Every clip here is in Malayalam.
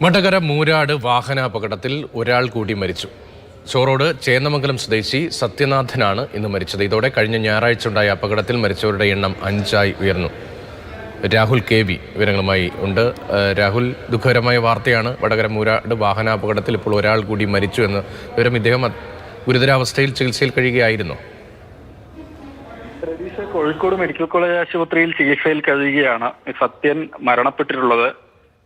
വടകര മൂരാട് വാഹനാപകടത്തിൽ ഒരാൾ കൂടി മരിച്ചു. ചോറോട് ചേന്നമംഗലം സ്വദേശി സത്യനാഥനാണ് ഇന്ന് മരിച്ചത്. ഇതോടെ കഴിഞ്ഞ ഞായറാഴ്ച ഉണ്ടായ അപകടത്തിൽ മരിച്ചവരുടെ എണ്ണം 5 ഉയർന്നു. രാഹുൽ കെ വി വിവരങ്ങളുമായി ഉണ്ട്. രാഹുൽ, ദുഃഖകരമായ വാർത്തയാണ്. വടകര മൂരാട് വാഹനാപകടത്തിൽ ഇപ്പോൾ ഒരാൾ കൂടി മരിച്ചു എന്ന് വിവരം. ഇദ്ദേഹം ഗുരുതരാവസ്ഥയിൽ ചികിത്സയിൽ കഴിയുകയായിരുന്നു. കോഴിക്കോട് മെഡിക്കൽ കോളേജ് ആശുപത്രിയിൽ ചികിത്സയിൽ കഴിയുകയാണ് സത്യൻ മരണപ്പെട്ടിട്ടുള്ളത്.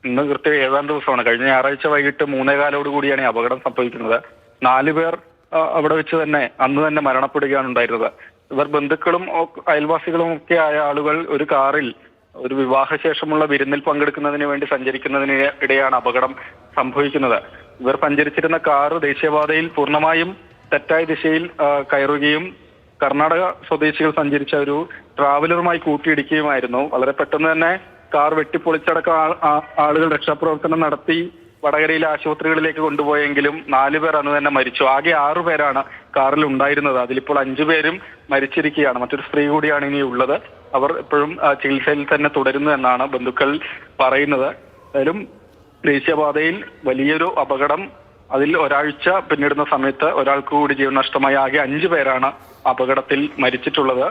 ഇന്ന് കൃത്യം ഏതാണ്ട് ദിവസമാണ്. കഴിഞ്ഞ ഞായറാഴ്ച വൈകിട്ട് 3:15 കൂടിയാണ് ഈ അപകടം സംഭവിക്കുന്നത്. 4 പേർ അവിടെ വെച്ച് തന്നെ അന്ന് തന്നെ മരണപ്പെടുകയാണ് ഉണ്ടായിരുന്നത്. ഇവർ ബന്ധുക്കളും അയൽവാസികളും ഒക്കെ ആയ ആളുകൾ ഒരു കാറിൽ ഒരു വിവാഹശേഷമുള്ള വിരുന്നിൽ പങ്കെടുക്കുന്നതിന് വേണ്ടി സഞ്ചരിക്കുന്നതിന് ഇടെയാണ് അപകടം സംഭവിക്കുന്നത്. ഇവർ സഞ്ചരിച്ചിരുന്ന കാറ് ദേശീയപാതയിൽ പൂർണ്ണമായും തെറ്റായ ദിശയിൽ കയറുകയും കർണാടക സ്വദേശികൾ സഞ്ചരിച്ച ഒരു ട്രാവലറുമായി കൂട്ടിയിടിക്കുകയുമായിരുന്നു. വളരെ പെട്ടെന്ന് തന്നെ കാർ വെട്ടിപ്പൊളിച്ചടക്കം ആളുകൾ രക്ഷാപ്രവർത്തനം നടത്തി വടകരയിലെ ആശുപത്രികളിലേക്ക് കൊണ്ടുപോയെങ്കിലും 4 പേർ അന്ന് തന്നെ മരിച്ചു. ആകെ 6 പേരാണ് കാറിൽ ഉണ്ടായിരുന്നത്. അതിലിപ്പോൾ 5 പേരും മരിച്ചിരിക്കുകയാണ്. മറ്റൊരു സ്ത്രീ കൂടിയാണ് ഇനി ഉള്ളത്. അവർ ഇപ്പോഴും ചികിത്സയിൽ തന്നെ തുടരുന്നു എന്നാണ് ബന്ധുക്കൾ പറയുന്നത്. എന്തായാലും ദേശീയപാതയിൽ വലിയൊരു അപകടം, അതിൽ ഒരാഴ്ച പിന്നിടുന്ന സമയത്ത് ഒരാൾക്ക് കൂടി ജീവൻ നഷ്ടമായി. ആകെ 5 പേരാണ് അപകടത്തിൽ മരിച്ചിട്ടുള്ളത്.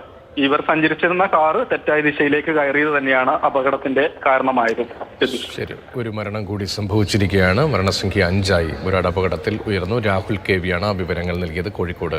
ഇവർ സഞ്ചരിച്ചിരുന്ന കാറ് തെറ്റായ ദിശയിലേക്ക് കയറിയത് തന്നെയാണ് അപകടത്തിന്റെ കാരണമായത്. ശരി, ഒരു മരണം കൂടി സംഭവിച്ചിരിക്കുകയാണ്. മരണസംഖ്യ 5 മൂരാട് അപകടത്തിൽ ഉയർന്നു. രാഹുൽ കെ വിയാണ് ആ വിവരങ്ങൾ നൽകിയത് കോഴിക്കോട്.